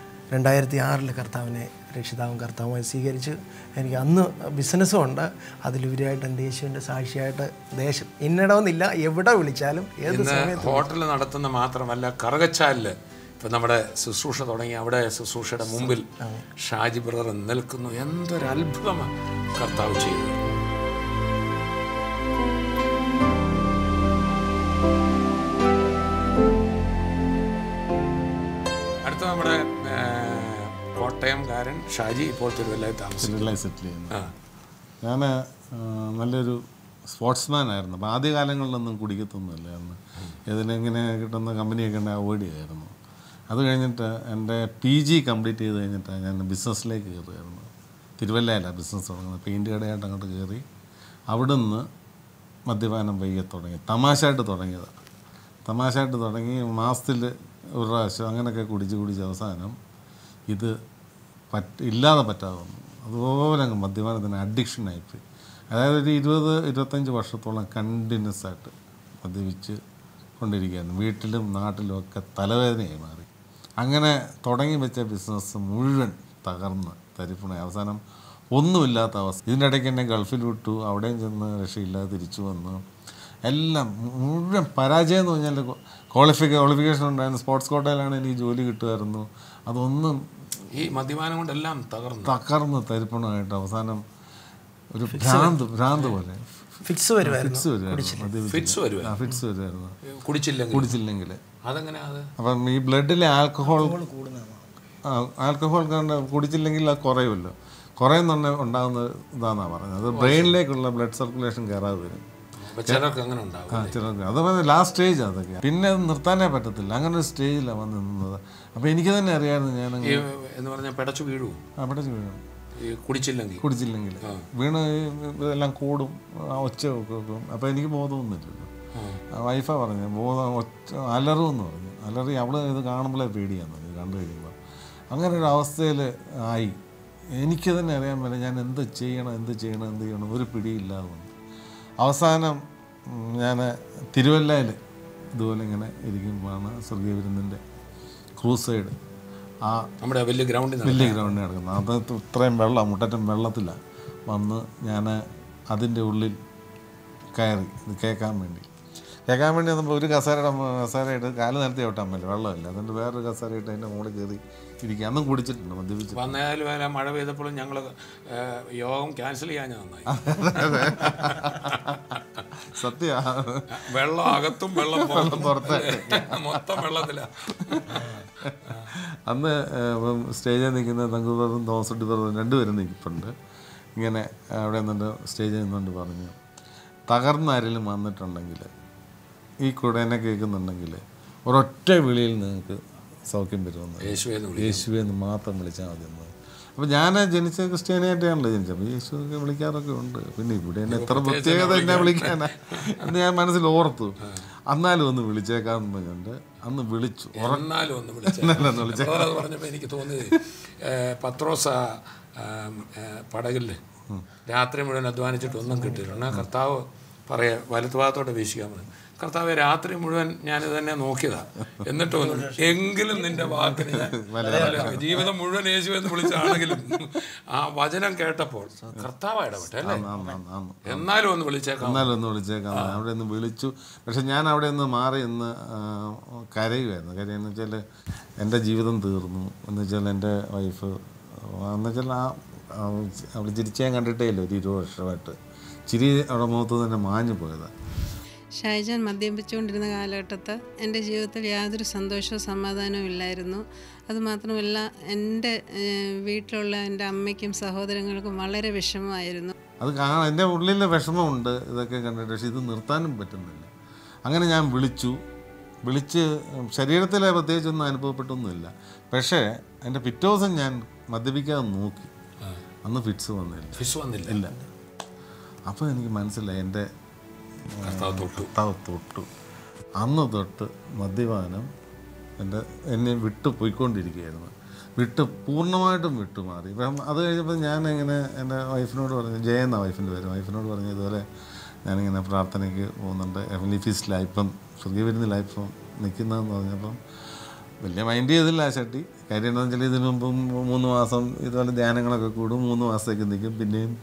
2006 കർത്താവിനെ രക്ഷിതാവും കർത്താവുമായി സ്വീകരിച്ച് എനിക്ക് അന്ന് ബിസിനസ്സും ഉണ്ട്. അതിലുപരിയായിട്ട് എൻ്റെ യേശുവിൻ്റെ സാക്ഷിയായിട്ട് ദേശം ഇന്നിടമെന്നില്ല, എവിടെ വിളിച്ചാലും ഏത് സമയത്ത്. ഹോട്ടൽ നടത്തുന്ന മാത്രമല്ല, കറുകച്ചാലില് ഇപ്പം നമ്മുടെ ശുശ്രൂഷ തുടങ്ങി. അവിടെ ശുശ്രൂഷയുടെ മുമ്പിൽ ഷാജി ബ്രദർ നിൽക്കുന്നു. എന്തൊരു അത്ഭുതമാണ് കർത്താവ് ചെയ്തത്. അടുത്ത നമ്മുടെ കോട്ടയംകാരൻ ഷാജി ഇപ്പോൾ തിരുവല്ലയിൽ തിരുവല്ലയിൽ സെറ്റിൽ ചെയ്യുന്നു. ഞാൻ നല്ലൊരു സ്പോർട്സ്മാൻ ആയിരുന്നു. അപ്പോൾ ആദ്യകാലങ്ങളിലൊന്നും കുടിക്കത്തൊന്നുമില്ലായിരുന്നു. ഇതിനെങ്ങനെ കിട്ടുന്ന കമ്പനിയൊക്കെ ഉണ്ടെങ്കിൽ അവോയ്ഡ് ചെയ്യായിരുന്നു. അത് കഴിഞ്ഞിട്ട് എൻ്റെ PG കംപ്ലീറ്റ് ചെയ്ത് കഴിഞ്ഞിട്ട് ഞാൻ ബിസിനസ്സിലേക്ക് കയറുമായിരുന്നു. തിരുവല്ലയിലാണ് ബിസിനസ് തുടങ്ങുന്നത്. പെയിൻറ്റ് കടയായിട്ട് അങ്ങോട്ട് കയറി അവിടുന്ന് മദ്യപാനം വൈകി തുടങ്ങി. തമാശയായിട്ട് തുടങ്ങിയതാണ്. തമാശയായിട്ട് തുടങ്ങി മാസത്തിൽ 1 പ്രാവശ്യം അങ്ങനെയൊക്കെ കുടിച്ച് അവസാനം ഇത് ഇല്ലാതെ പറ്റാതെ വന്നു. അതുപോലെ അങ്ങ് മദ്യപാനത്തിന് അഡിക്ഷനായിപ്പോയി. അതായത് ഒരു 20-25 വർഷത്തോളം കണ്ടിന്യൂസ് ആയിട്ട് മദ്യപിച്ച് കൊണ്ടിരിക്കുകയായിരുന്നു. വീട്ടിലും നാട്ടിലും ഒക്കെ തലവേദനയായി മാറി. അങ്ങനെ തുടങ്ങി വെച്ച ബിസിനസ് മുഴുവൻ തകർന്ന് തരിപ്പണായി. അവസാനം ഒന്നുമില്ലാത്ത അവസ്ഥ. ഇതിൻ്റെ ഇടയ്ക്ക് എന്നെ ഗൾഫിൽ വിട്ടു. അവിടെയും ചെന്ന് രക്ഷയില്ലാതെ തിരിച്ചു വന്നു. എല്ലാം മുഴുവൻ പരാജയം എന്ന് പറഞ്ഞാൽ ക്വാളിഫിക്കേഷൻ ഉണ്ടായിരുന്നു. സ്പോർട്സ് കോട്ടയിലാണ് എനിക്ക് ജോലി കിട്ടുമായിരുന്നു. അതൊന്നും ഈ മദ്യപാനം കൊണ്ടെല്ലാം തകർന്ന് തരിപ്പണമായിട്ട് അവസാനം ഒരു ഭ്രാന്ത് പോലെ ഫിക്സ് വരുമായിരുന്നു. കുടിച്ചില്ലെങ്കിൽ. അപ്പം ഈ ബ്ലഡിലെ ആൽക്കഹോൾ കണ്ട് കുടിച്ചില്ലെങ്കിൽ അത് കുറയുമല്ലോ. കുറയുന്നുണ്ടെ ഉണ്ടാകുന്ന ഇതാണെന്നാണ് പറഞ്ഞത്. അത് ബ്രെയിനിലേക്കുള്ള ബ്ലഡ് സർക്കുലേഷൻ കയറാതെ വരും. ചിലർക്ക് അത് ലാസ്റ്റ് സ്റ്റേജ് അതൊക്കെ. പിന്നെ അത് നിർത്താനേ പറ്റത്തില്ല. അങ്ങനെ ഒരു സ്റ്റേജിലാണ് വന്ന് നിന്നത്. അപ്പോൾ എനിക്ക് തന്നെ അറിയാമായിരുന്നു ഞാൻ പെടച്ചു വീഴും. കുടിച്ചില്ലെങ്കിൽ വീണ് ഇതെല്ലാം കൂടും, ഒച്ച വെക്കും. അപ്പോൾ എനിക്ക് ബോധമൊന്നുമില്ലല്ലോ. വൈഫാ പറഞ്ഞു അലറുമെന്ന് പറഞ്ഞു. അലറി അവൾ ഇത് കാണുമ്പോഴേ പേടിയാന്ന് പറഞ്ഞു. കണ്ടു കഴിയുമ്പോൾ അങ്ങനെ ഒരു അവസ്ഥയിൽ ആയി. എനിക്ക് തന്നെ അറിയാൻ പറ്റില്ല ഞാൻ എന്ത് ചെയ്യണം ഒരു പിടിയില്ലാതെ വന്നു. അവസാനം ഞാൻ തിരുവല്ലയിൽ ഇതുപോലെ ഇങ്ങനെ ഇരിക്കുമ്പോഴാണ് സ്വർഗീയ വിരുന്നിൻ്റെ ക്രൂസൈഡ് നമ്മുടെ വലിയ ഗ്രൗണ്ടിൽ നടക്കുന്നത്. അത് ഇത്രയും വെള്ളം മുട്ടറ്റം വെള്ളത്തിലാണ്. വന്ന് ഞാൻ അതിൻ്റെ ഉള്ളിൽ കയറി ഇത് കേൾക്കാൻ വേണ്ടി വന്നപ്പോൾ ഒരു കസേരയിട്ട് കാല് നിരത്തി ഓട്ടാൻ പറ്റില്ല, വെള്ളമില്ല. അതുകൊണ്ട് വേറൊരു കസേരയിട്ട് അതിൻ്റെ മുകളിൽ കയറി ഇരിക്കുക. അന്നും കുടിച്ചിട്ടുണ്ട്, മദ്യപിച്ചിട്ട്. വന്നാലും വല്ല മഴ പെയ്തപ്പോഴും ഞങ്ങൾ യോഗം ക്യാൻസൽ ചെയ്യാൻ നന്നായി. സത്യ വെള്ളം അകത്തും വെള്ളം പുറത്ത് മൊത്തം വെള്ളത്തിലാണ്. അന്ന് സ്റ്റേജിൽ നിൽക്കുന്ന തങ്കു ബ്രദറും തോമസ് ബ്രദറും രണ്ടുപേരും നിൽപ്പുണ്ട്. ഇങ്ങനെ അവിടെ നിന്നുകൊണ്ട് സ്റ്റേജിൽ നിന്നുകൊണ്ട് പറഞ്ഞു, തകർന്ന ആരെങ്കിലും വന്നിട്ടുണ്ടെങ്കിൽ ഈ കൂടെ എന്നെ കേൾക്കുന്നുണ്ടെങ്കിൽ ഒരൊറ്റ വിളിയിൽ നിങ്ങൾക്ക് സൗഖ്യം വരുമെന്ന്, യേശുവെന്ന് മാത്രം വിളിച്ചാൽ മതി എന്ന്. അപ്പോൾ ഞാൻ ജനിച്ച ക്രിസ്ത്യാനിയായിട്ടാണല്ലോ ജനിച്ചത്. അപ്പോൾ യേശുവൊക്കെ വിളിക്കാറൊക്കെ ഉണ്ട്. പിന്നെ ഇവിടെ എന്നെ എത്ര പ്രത്യേകത എന്നെ വിളിക്കാനാ എന്ന് ഞാൻ മനസ്സിൽ ഓർത്തു. എന്നാലും ഒന്ന് വിളിച്ചേക്കാമെന്ന് പറഞ്ഞുകൊണ്ട് അന്ന് വിളിച്ചു. പറഞ്ഞപ്പോൾ എനിക്ക് തോന്നിയത് പത്രോസ പടകിൽ രാത്രി മുഴുവൻ അധ്വാനിച്ചിട്ട് ഒന്നും കിട്ടിയില്ല. കർത്താവ് പറയാ വലത്ത് ഭാഗത്തോട്ട് വീശിക്കാൻ പറഞ്ഞു. കർത്താവ് രാത്രി മുഴുവൻ ഞാനിത് തന്നെ നോക്കിയതാ, എന്നിട്ട് വന്നു എങ്കിലും നിന്റെ വാക്കിന് ജീവിതം മുഴുവൻ യേശു എന്ന് വിളിച്ചാണെങ്കിലും ആ വചനം കേട്ടപ്പോൾ കർത്താവ് ഇടപെട്ടെ അല്ലേ, എന്നാലും ഒന്ന് വിളിച്ചേക്കാം. അവിടെ നിന്ന് വിളിച്ചു. പക്ഷെ ഞാൻ അവിടെ നിന്ന് മാറി നിന്ന് കരയുമായിരുന്നു. കരയെന്ന് വെച്ചാൽ എൻ്റെ ജീവിതം തീർന്നു എന്ന് വെച്ചാൽ എൻ്റെ വൈഫ് എന്ന് വെച്ചാൽ അവിടെ ചിരിച്ചാൻ കണ്ടിട്ടേ ഇല്ല. ഒരു 20 വർഷമായിട്ട് ചിരി അവിടെ മുഖത്ത് തന്നെ മാഞ്ഞു പോയതാണ്. ഷാജാൻ മദ്യപിച്ചുകൊണ്ടിരുന്ന കാലഘട്ടത്ത് എൻ്റെ ജീവിതത്തിൽ യാതൊരു സന്തോഷവും സമാധാനവും ഇല്ലായിരുന്നു. അതുമാത്രമല്ല എൻ്റെ വീട്ടിലുള്ള എൻ്റെ അമ്മയ്ക്കും സഹോദരങ്ങൾക്കും വളരെ വിഷമമായിരുന്നു. അത് എൻ്റെ ഉള്ളിലെ വിഷമമുണ്ട് ഇതൊക്കെ കണ്ടിട്ട്. പക്ഷെ ഇത് നിർത്താനും പറ്റുന്നില്ല. അങ്ങനെ ഞാൻ വിളിച്ച് ശരീരത്തിലെ പ്രത്യേകിച്ചൊന്നും അനുഭവപ്പെട്ടൊന്നുമില്ല. പക്ഷേ എൻ്റെ പിറ്റേ ദിവസം ഞാൻ മദ്യപിക്കാതെ നോക്കി, അന്ന് ഫിറ്റ്സ് വന്നില്ല. ഇല്ല. അപ്പോൾ എനിക്ക് മനസ്സിലായി എൻ്റെ കർത്താവ് തൊട്ടു. അന്ന് തൊട്ട് മദ്യപാനം എന്നെ വിട്ടു പോയിക്കൊണ്ടിരിക്കുകയായിരുന്നു. പൂർണ്ണമായിട്ടും വിട്ടുമാറി. ഇപ്പം അത് കഴിഞ്ഞപ്പോൾ ഞാനിങ്ങനെ എൻ്റെ വൈഫിനോട് പറഞ്ഞു, ജയ എന്ന വൈഫിൻ്റെ പേര്, വൈഫിനോട് പറഞ്ഞു ഇതുപോലെ ഞാനിങ്ങനെ പ്രാർത്ഥനയ്ക്ക് പോകുന്നുണ്ട്, ഹെവൻലി ഫീസ്റ്റിലാണ് ഇപ്പം സ്വർഗീയ വിരുന്നിലാണ് ഇപ്പം നിൽക്കുന്നതെന്ന് പറഞ്ഞപ്പം വലിയ മൈൻഡ് ചെയ്തില്ല ആ ചട്ടി. കാര്യം എന്താണെന്ന് വെച്ചാൽ ഇതിനു മുമ്പും 3 മാസം ഇതുപോലെ ധ്യാനങ്ങളൊക്കെ കൂടും, 3 മാസത്തേക്ക് നിൽക്കും, പിന്നെയും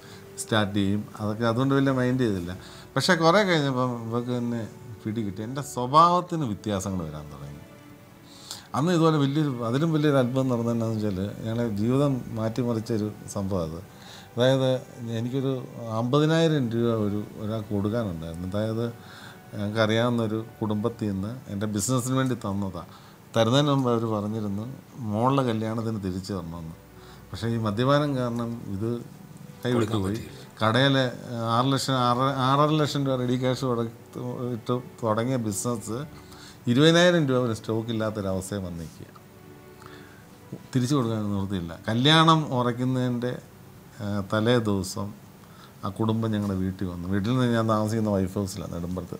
സ്റ്റാർട്ട് ചെയ്യും. അതൊക്കെ അതുകൊണ്ട് വലിയ മൈൻഡ് ചെയ്തില്ല. പക്ഷേ കുറേ കഴിഞ്ഞപ്പം ഇവർക്ക് തന്നെ പിടികിട്ടി. എൻ്റെ സ്വഭാവത്തിന് വ്യത്യാസങ്ങൾ വരാൻ തുടങ്ങി. അന്ന് ഇതുപോലെ അതിലും വലിയൊരു അത്ഭുതം നടന്നതെന്നു വെച്ചാൽ ഞങ്ങളെ ജീവിതം മാറ്റിമറിച്ചൊരു സംഭവം അത്. അതായത് എനിക്കൊരു 50,000 രൂപ ഒരാൾക്ക് കൊടുക്കാനുണ്ടായിരുന്നു. അതായത് ഞങ്ങൾക്കറിയാവുന്നൊരു കുടുംബത്തിൽ നിന്ന് എൻ്റെ ബിസിനസ്സിന് വേണ്ടി തന്നതാണ്. തരുന്നതിന് മുമ്പ് അവർ പറഞ്ഞിരുന്നു മോളുടെ കല്യാണത്തിന് തിരിച്ചു തരണമെന്ന്. പക്ഷേ ഈ മദ്യപാനം കാരണം ഇത് കൈവിട്ടു പോയി. കടയിൽ 6 ലക്ഷം രൂപ റെഡി ക്യാഷ് ഇട്ട് തുടങ്ങിയ ബിസിനസ് 20,000 രൂപ ഒരു സ്റ്റോക്കില്ലാത്തൊരവസ്ഥയെ വന്നിരിക്കുക. തിരിച്ചു കൊടുക്കാൻ നിർത്തിയില്ല. കല്യാണം ഉറയ്ക്കുന്നതിൻ്റെ തലേ ദിവസം ആ കുടുംബം ഞങ്ങളുടെ വീട്ടിൽ വന്നു. വീട്ടിൽ നിന്ന് ഞാൻ താമസിക്കുന്ന വൈഫ് ഹൗസിലാണ് നെടുമ്പുറത്ത്.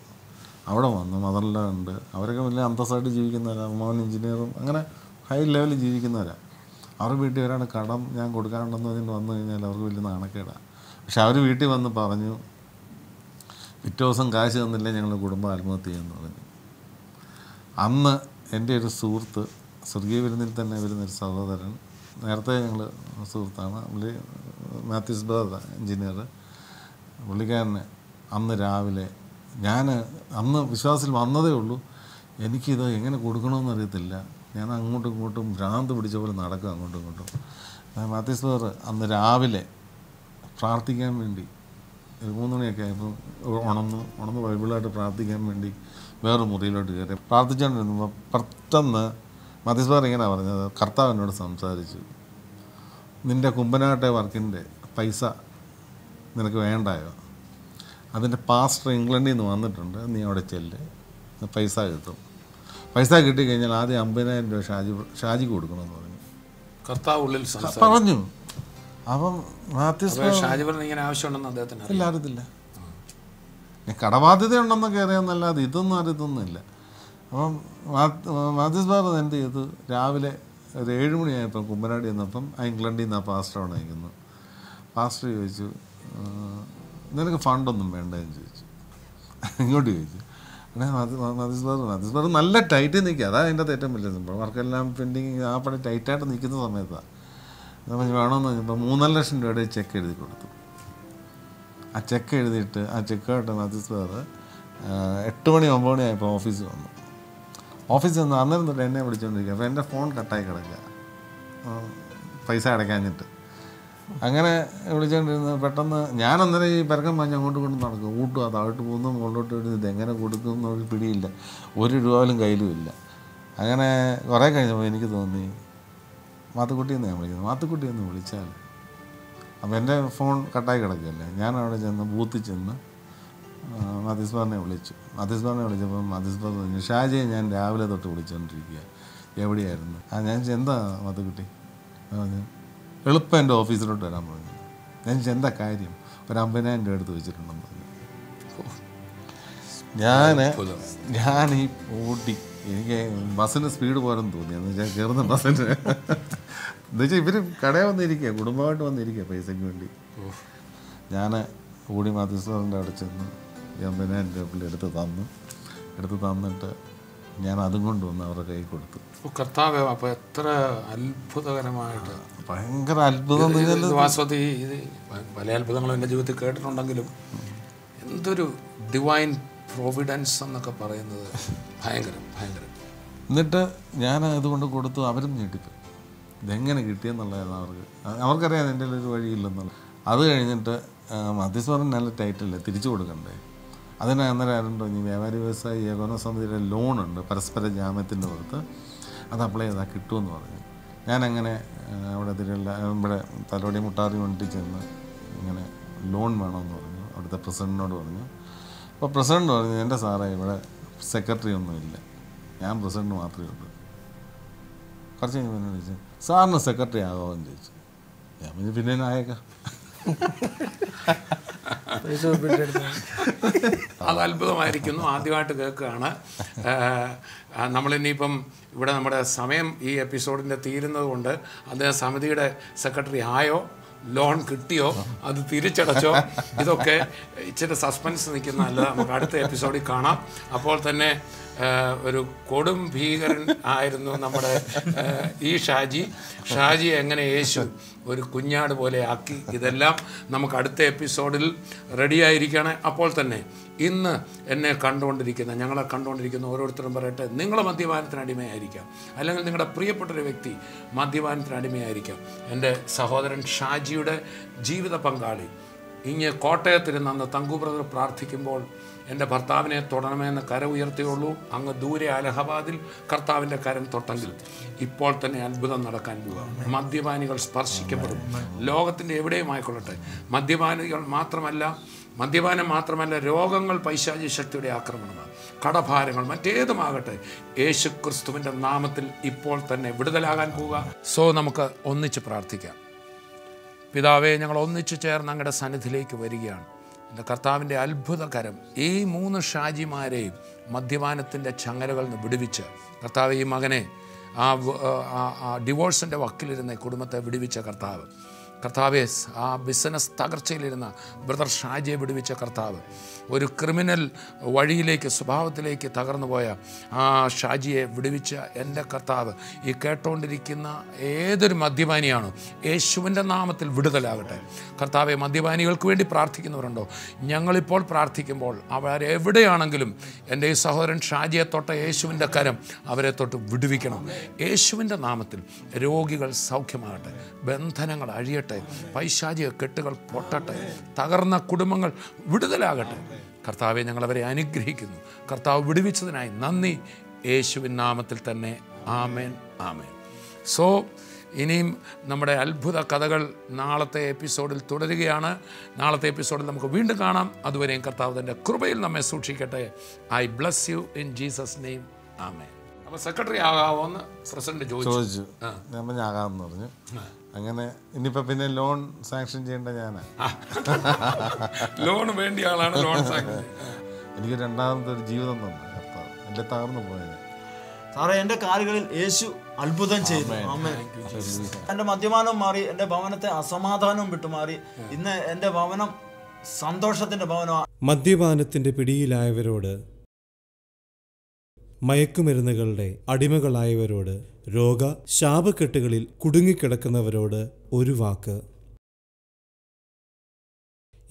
അവിടെ വന്നു. മദറിലെ ഉണ്ട്. അവരൊക്കെ വലിയ അന്തസ്സായിട്ട് ജീവിക്കുന്നവരാണ്. മോൻ എഞ്ചിനീയറും അങ്ങനെ ഹൈ ലെവലിൽ ജീവിക്കുന്നവരാണ്. അവരുടെ വീട്ടിൽ ഒരാൾ കടം ഞാൻ കൊടുക്കാനുണ്ടെന്ന് പറഞ്ഞിട്ട് വന്നു കഴിഞ്ഞാൽ അവർക്ക് വലിയ നാണക്കേടാണ്. പക്ഷെ അവർ വീട്ടിൽ വന്ന് പറഞ്ഞു പിറ്റേ ദിവസം കാശ് തന്നില്ല ഞങ്ങൾ കുടുംബം ആത്മഹത്യ ചെയ്യുമെന്ന് പറഞ്ഞു. അന്ന് എൻ്റെ ഒരു സുഹൃത്ത്, സ്വർഗീയ വിരുന്നിൽ തന്നെ വരുന്നൊരു സഹോദരൻ, നേരത്തെ ഞങ്ങൾ സുഹൃത്താണ്, പുള്ളി മാത്യൂസ് ബ്രദർ എഞ്ചിനീയർ, പുള്ളിക്കാരനെ അന്ന് രാവിലെ അന്ന് വിശ്വാസത്തിൽ വന്നതേ ഉള്ളൂ. എനിക്കിത് എങ്ങനെ കൊടുക്കണമെന്ന് അറിയത്തില്ല. ഞാൻ അങ്ങോട്ടും ഇങ്ങോട്ടും ഭ്രാന്ത് പിടിച്ച പോലെ നടക്കും അങ്ങോട്ടും ഇങ്ങോട്ടും. മാത്യൂസ് ബ്രദർ അന്ന് രാവിലെ പ്രാർത്ഥിക്കാൻ വേണ്ടി 3 മണിയൊക്കെ ആയപ്പോൾ ഉണർന്ന് ബൈബിളായിട്ട് പ്രാർത്ഥിക്കാൻ വേണ്ടി വേറെ മുറിയിലോട്ട് കയറി പ്രാർത്ഥിച്ചുകൊണ്ടിരുന്നപ്പോൾ പെട്ടെന്ന് മാത്യൂസ് ബ്രദർ ഇങ്ങനെ പറഞ്ഞത്, കർത്താവ് എന്നോട് സംസാരിച്ചു, നിൻ്റെ കുമ്പനാട്ടെ വർക്കിൻ്റെ പൈസ നിനക്ക് വേണ്ടായോ, അതിൻ്റെ പാസ്റ്റർ ഇംഗ്ലണ്ടിൽ നിന്ന് വന്നിട്ടുണ്ട്, നീ അവിടെ ചെല്ല്, പൈസ കിട്ടും. പൈസ കിട്ടിക്കഴിഞ്ഞാൽ ആദ്യം 50,000 രൂപ ഷാജിക്ക് കൊടുക്കണമെന്ന് പറഞ്ഞു. കർത്താവ് ഉള്ളിൽ പറഞ്ഞു. അപ്പം മാത്യൂസ് ഇങ്ങനെ ആവശ്യമുണ്ടെന്ന് അദ്ദേഹത്തിന് ഇല്ല, അറിയത്തില്ല. കടബാധ്യത ഉണ്ടെന്നൊക്കെ അറിയാമെന്നല്ലാതെ ഇതൊന്നും അറിയത്തൊന്നുമില്ല. അപ്പം മാത്യൂസ് ബ്രദർ എന്ത് ചെയ്തു, രാവിലെ ഒരു 7 മണിയായപ്പം കുമ്പനാടി വന്നപ്പം ഇംഗ്ലണ്ടിൽ നിന്ന് ആ പാസ്റ്റർ അവിടെ അയക്കുന്നു. പാസ്റ്റർ ചോദിച്ചു, നിനക്ക് ഫണ്ടൊന്നും വേണ്ടതെന്ന് ചോദിച്ചു. ഇങ്ങോട്ട് ചോദിച്ചു. മാത്യൂസ് ബ്രദർ നല്ല ടൈറ്റ് നിൽക്കുക. അതാണ് അതിൻ്റെ അകത്ത് ഏറ്റവും വലിയ സംഭവം. വർക്കെല്ലാം പെൻഡിങ് ആ പണി ടൈറ്റായിട്ട് നിൽക്കുന്ന സമയത്താണ്. നമ്മൾ വേണമെന്ന് പറഞ്ഞപ്പോൾ 3.5 ലക്ഷം രൂപയുടെ ചെക്ക് എഴുതി കൊടുത്തു. ആ ചെക്ക് എഴുതിയിട്ട് ആ ചെക്കായിട്ട് മധ്യസ്ഥ 8 മണി 9 മണി ആയപ്പോൾ ഓഫീസിൽ വന്നു. ഓഫീസിൽ വന്ന് അന്നേരം തൊട്ട് എന്നെ വിളിച്ചുകൊണ്ടിരിക്കുക. അപ്പോൾ എൻ്റെ ഫോൺ കട്ടായി കിടക്കുക, പൈസ അടയ്ക്കാഞ്ഞിട്ട്. അങ്ങനെ വിളിച്ചുകൊണ്ടിരുന്നത് പെട്ടെന്ന് ഞാൻ അന്നേരം ഈ പരക്കം പാഞ്ഞ് അങ്ങോട്ട് കൊണ്ട് നടക്കും. കൂട്ടുക താഴോട്ട് പോകുന്നു, മുകളിലോട്ട് ഇടുന്നു. ഇതെങ്ങനെ കൊടുക്കും എന്നൊരു പിടിയില്ല, 1 രൂപ പോലും കയ്യിലും ഇല്ല. അങ്ങനെ കുറേ കഴിഞ്ഞപ്പോൾ എനിക്ക് തോന്നി മാത്തുക്കുട്ടിയെന്ന് ഞാൻ വിളിക്കുന്നത്. മാത്തുക്കുട്ടിയെന്ന് വിളിച്ചാൽ അപ്പോൾ എൻ്റെ ഫോൺ കട്ടായി കിടക്കുകയല്ലേ. ഞാൻ അവിടെ ചെന്ന് ബൂത്തിൽ ചെന്ന് മധീസ് സാറിനെ വിളിച്ചു. മധീസ് സാറിനെ വിളിച്ചപ്പം മധീസ് സാർ പറഞ്ഞു, ഷാജിയെ ഞാൻ രാവിലെ തൊട്ട് വിളിച്ചുകൊണ്ടിരിക്കുക, എവിടെയായിരുന്നു? ഞാൻ എന്താ മാത്തുക്കുട്ടി പറഞ്ഞു, എളുപ്പം എൻ്റെ ഓഫീസിലോട്ട് വരാൻ പറഞ്ഞു. ഞാൻ എന്താ കാര്യം? ഒരു 50,000 രൂപ എടുത്ത് വെച്ചിട്ടുണ്ടെന്ന് പറഞ്ഞു. ഞാൻ ഈ ഓടി, എനിക്ക് ബസ്സിന് സ്പീഡ് പോരെന്ന് തോന്നി. എന്ന് വെച്ചാൽ കയറുന്ന ബസ്സിന് എന്ന് വെച്ചാൽ ഇവർ കടയിൽ വന്നിരിക്കുക, കുടുംബമായിട്ട് വന്നിരിക്കുക പൈസയ്ക്ക് വേണ്ടി. ഞാൻ ഓടി മധുസാറിൻ്റെ അവിടെ ചെന്ന് 50,000 രൂപ എടുത്ത് തന്നിട്ട് ഞാൻ അതും കൊണ്ടുവന്ന് അവരുടെ കൈ കൊടുത്തു. കർത്താവേ, അപ്പോൾ എത്ര അത്ഭുതകരമായിട്ട്, ഭയങ്കര അത്ഭുതം. വാസ്തവത്തിൽ ഇത് പല അത്ഭുതങ്ങളും എൻ്റെ ജീവിതത്തിൽ കേട്ടിട്ടുണ്ടെങ്കിലും എന്തൊരു ഡിവൈൻ പ്രൊവിഡൻസ് എന്നൊക്കെ പറയുന്നത് ഭയങ്കരം. എന്നിട്ട് ഞാൻ അതുകൊണ്ട് കൊടുത്തു. അവരും ഞെട്ടിപ്പോയി, ഇതെങ്ങനെ കിട്ടിയെന്നുള്ളതാണ് അവർക്കറിയാം എൻ്റെ ഒരു വഴിയില്ലെന്നുള്ളത്. അത് കഴിഞ്ഞിട്ട് മധ്യസ്ഥ പറഞ്ഞ നല്ല ടൈറ്റല്ലേ, തിരിച്ചു കൊടുക്കണ്ടേ. അതിന് അന്നേരം ആരുണ്ടോ, ഇനി വ്യാപാരി വ്യവസായി ഏകോപന സമിതിയുടെ ലോണുണ്ട് പരസ്പര ജാമ്യത്തിൻ്റെ പുറത്ത്, അത് അപ്ലൈ ചെയ്താൽ കിട്ടുമെന്ന് പറഞ്ഞു. ഞാനങ്ങനെ അവിടെ ഇവിടെ തലോടി മുട്ടാറി വണ്ടിൽ ചെന്ന് ഇങ്ങനെ ലോൺ വേണമെന്ന് പറഞ്ഞു. അവിടുത്തെ പ്രസിഡൻറ്റിനോട് പറഞ്ഞു. അപ്പോൾ പ്രസിഡൻറ്റ് പറഞ്ഞു, എൻ്റെ സാറേ ഇവിടെ സെക്രട്ടറി ഒന്നുമില്ല, ഞാൻ പ്രസിഡൻറ്റ് മാത്രമേ ഉള്ളൂ. കുറച്ച് കഴിഞ്ഞ് എന്നോട് ചോദിച്ചു, സാറിന് സെക്രട്ടറി ആകാമെന്ന് ചോദിച്ചു. ഞാൻ പിന്നെ ആയേക്കാം. അത് അത്ഭുതമായിരിക്കുന്നു. ആദ്യമായിട്ട് കേൾക്കുകയാണ്. നമ്മളിനിയിപ്പം ഇവിടെ നമ്മുടെ സമയം ഈ എപ്പിസോഡിൻ്റെ തീരുന്നത് കൊണ്ട് അദ്ദേഹം സമിതിയുടെ സെക്രട്ടറി ആയോ, ലോൺ കിട്ടിയോ, അത് തിരിച്ചടച്ചോ, ഇതൊക്കെ ഇച്ചിരി സസ്പെൻസ് നിൽക്കുന്നതല്ല. നമുക്ക് അടുത്ത എപ്പിസോഡിൽ കാണാം. അപ്പോൾ തന്നെ ഒരു കൊടും ഭീകരൻ ആയിരുന്നു നമ്മുടെ ഈ ഷാജി എങ്ങനെ യേശു ഒരു കുഞ്ഞാട് പോലെ ആക്കി, ഇതെല്ലാം നമുക്ക് അടുത്ത എപ്പിസോഡിൽ റെഡിയായിരിക്കണം. അപ്പോൾ തന്നെ ഇന്ന് എന്നെ ഞങ്ങളെ കണ്ടുകൊണ്ടിരിക്കുന്ന ഓരോരുത്തരും പറയട്ടെ, നിങ്ങൾ മദ്യപാനത്തിന് അടിമയായിരിക്കാം, അല്ലെങ്കിൽ നിങ്ങളുടെ പ്രിയപ്പെട്ടൊരു വ്യക്തി മദ്യപാനത്തിന് അടിമയായിരിക്കാം. എൻ്റെ സഹോദരൻ ഷാജിയുടെ ജീവിത പങ്കാളി ഇങ്ങ് കോട്ടയത്തിരുന്ന് അന്ന് തങ്കു ബ്രദർ പ്രാർത്ഥിക്കുമ്പോൾ എൻ്റെ ഭർത്താവിനെ തൊടണമെന്ന് കര ഉയർത്തിയുള്ളൂ. അങ്ങ് ദൂരെ അലഹബാദിൽ കർത്താവിൻ്റെ കരം തൊട്ടെങ്കിൽ ഇപ്പോൾ തന്നെ അത്ഭുതം നടക്കാൻ പോവുക. മദ്യപാനികൾ സ്പർശിക്കപ്പെടും. ലോകത്തിൻ്റെ എവിടെയും ആയിക്കൊള്ളട്ടെ. മദ്യപാനം മാത്രമല്ല, രോഗങ്ങൾ പൈശാചിക ശക്തിയുടെ ആക്രമണമാണ്, കടഭാരങ്ങൾ മറ്റേതുമാകട്ടെ, യേശു ക്രിസ്തുവിൻ്റെ നാമത്തിൽ ഇപ്പോൾ തന്നെ വിടുതലാകാൻ പോവുക. സോ നമുക്ക് ഒന്നിച്ച് പ്രാർത്ഥിക്കാം. പിതാവേ, ഞങ്ങൾ ഒന്നിച്ചു ചേർന്ന് അങ്ങയുടെ സന്നിധിയിലേക്ക് വരികയാണ്. എൻ്റെ കർത്താവിൻ്റെ അത്ഭുതകരം ഈ 3 ഷാജിമാരെയും മദ്യപാനത്തിൻ്റെ ചങ്ങലകളിൽ നിന്ന് വിടുവിച്ച്, കർത്താവ് ഈ മകനെ ആ ഡിവോഴ്സിൻ്റെ വക്കിലിരുന്ന കുടുംബത്തെ വിടുവിച്ച കർത്താവെ, ആ ബിസിനസ് തകർച്ചയിലിരുന്ന ബ്രദർ ഷാജിയെ വിടുവിച്ച കർത്താവ്, ഒരു ക്രിമിനൽ വഴിയിലേക്ക് സ്വഭാവത്തിലേക്ക് തകർന്നുപോയ ആ ഷാജിയെ വിടുവിച്ച എൻ്റെ കർത്താവ്, ഈ കേട്ടുകൊണ്ടിരിക്കുന്ന ഏതൊരു മദ്യപാനിയാണോ യേശുവിൻ്റെ നാമത്തിൽ വിടുതലാകട്ടെ. കർത്താവെ, മദ്യപാനികൾക്ക് വേണ്ടി പ്രാർത്ഥിക്കുന്നവരുണ്ടോ? ഞങ്ങളിപ്പോൾ പ്രാർത്ഥിക്കുമ്പോൾ അവരെവിടെയാണെങ്കിലും എൻ്റെ ഈ സഹോദരൻ ഷാജിയെ തൊട്ട യേശുവിൻ്റെ കരം അവരെ തൊട്ട് വിടുവിക്കണം. യേശുവിൻ്റെ നാമത്തിൽ രോഗികൾ സൗഖ്യമാകട്ടെ, ബന്ധനങ്ങൾ അഴിയട്ടെ, പൈശാചിക കെട്ടുകൾ പൊട്ടട്ടെ, തകർന്ന കുടുംബങ്ങൾ വിടുതലാകട്ടെ. കർത്താവെ, ഞങ്ങളവരെ അനുഗ്രഹിക്കുന്നു. കർത്താവ് വിടുവിച്ചതിനായി നന്ദി. യേശുവിൻ നാമത്തിൽ തന്നെ ആമേൻ, ആമേൻ. സോ ഇനിയും നമ്മുടെ അത്ഭുത കഥകൾ നാളത്തെ എപ്പിസോഡിൽ തുടരുകയാണ്. നാളത്തെ എപ്പിസോഡിൽ നമുക്ക് വീണ്ടും കാണാം. അതുവരെയും കർത്താവ് തൻ്റെ കൃപയിൽ നമ്മെ സൂക്ഷിക്കട്ടെ. I bless you in Jesus name, amen. അപ്പോൾ സെക്രട്ടറി ആകാമോന്ന് പ്രസിഡന്റ് ചോദിച്ചു. ഞാൻ ആകാമെന്ന് പറഞ്ഞു. അങ്ങനെ ഇനിയിപ്പോൾ പിന്നെ ലോൺ സാങ്ഷൻ ചെയ്യേണ്ട ഞാനാ. ലോൺ വേണ്ടിയ ആളാണ് ലോൺ സാങ്ഷൻ. എനിക്ക് രണ്ടാമത്തെ ഒരു ജീവിതം തന്നു കർത്താവ്. എൻ്റെ തകർന്നു പോയത് സാറേ, എൻ്റെ കാലുകളിൽ യേശു അത്ഭുതം ചെയ്തു. എൻ്റെ മദ്യപാനം മാറി, എൻ്റെ ഭവനത്തെ അസമാധാനവും വിട്ടുമാറി. ഇന്ന് എൻ്റെ ഭവനം സന്തോഷത്തിൻ്റെ ഭവനമാണ്. മദ്യപാനത്തിന്റെ പിടിയിലായവരോട്, മയക്കുമരുന്നുകളുടെ അടിമകളായവരോട്, ശാപക്കെട്ടുകളിൽ കുടുങ്ങിക്കിടക്കുന്നവരോട് ഒരു വാക്ക്: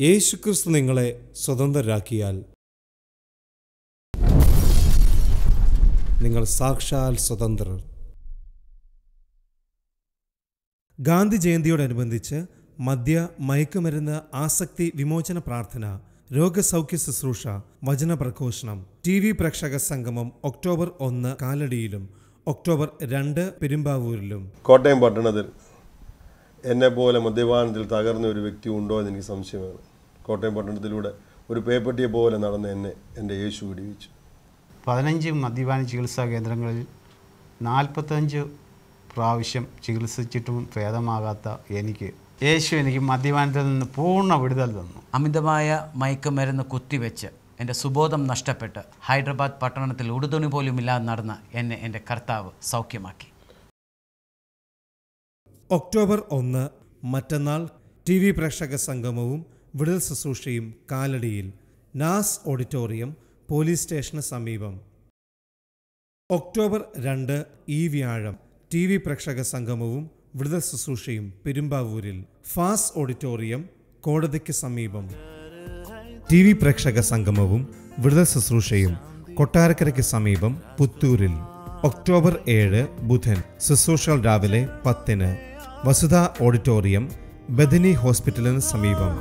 യേശുക്രിസ്തു നിങ്ങളെ സ്വതന്ത്രരാക്കിയാൽ നിങ്ങൾ സാക്ഷാൽ സ്വതന്ത്രർ. ഗാന്ധി ജയന്തിയോടനുബന്ധിച്ച് മദ്യ, മയക്കുമരുന്ന്, ആസക്തി വിമോചന പ്രാർത്ഥന, രോഗസൗഖ്യ ശുശ്രൂഷ, വചന പ്രഘോഷണം, TV പ്രേക്ഷക സംഗമം ഒക്ടോബർ 1 കാലടിയിലും ഒക്ടോബർ 2 പെരുമ്പാവൂരിലും. കോട്ടയം പട്ടണത്തിൽ എന്നെപ്പോലെ മദ്യപാനത്തിൽ തകർന്ന ഒരു വ്യക്തി ഉണ്ടോ എന്ന് എനിക്ക് സംശയമാണ്. കോട്ടയം പട്ടണത്തിലൂടെ ഒരു പേപ്പട്ടിയെ പോലെ നടന്ന എന്നെ എൻ്റെ യേശു വിടുവിച്ചു. 15 മദ്യപാന ചികിത്സാ കേന്ദ്രങ്ങളിൽ 45 പ്രാവശ്യം ചികിത്സിച്ചിട്ടും ഭേദമാകാത്ത എനിക്ക് യേശു എനിക്ക് മദ്യപാനത്തിൽ നിന്ന് പൂർണ്ണ വിടുതൽ തന്നു. അമിതമായ മയക്കുമരുന്ന് കുത്തിവെച്ച് എൻ്റെ സുബോധം നഷ്ടപ്പെട്ട് ഹൈദരാബാദ് പട്ടണത്തിൽ ഉടുതുണി പോലും ഇല്ലാതെ നടന്ന എന്നെ എൻ്റെ കർത്താവ് സൗഖ്യമാക്കി. ഒക്ടോബർ 1 മറ്റന്നാൾ TV പ്രേക്ഷക സംഗമവും വിടുതൽ ശുശ്രൂഷയും കാലടിയിൽ നാസ് ഓഡിറ്റോറിയം, പോലീസ് സ്റ്റേഷന് സമീപം. ഒക്ടോബർ 2 ഈ വ്യാഴം TV പ്രേക്ഷക സംഗമവും വിടുതൽ ശുശ്രൂഷയും പെരുമ്പാവൂരിൽ ഫാസ് ഓഡിറ്റോറിയം, കോടതിക്ക് സമീപം. TV പ്രേക്ഷക സംഗമവും വിടുതൽ ശുശ്രൂഷയും കൊട്ടാരക്കരയ്ക്ക് സമീപം പുത്തൂരിൽ. ഒക്ടോബർ 7 ബുധൻ ശുശ്രൂഷകൾ രാവിലെ 10-ന് വസുധ ഓഡിറ്റോറിയം, ബദനി ഹോസ്പിറ്റലിന് സമീപം.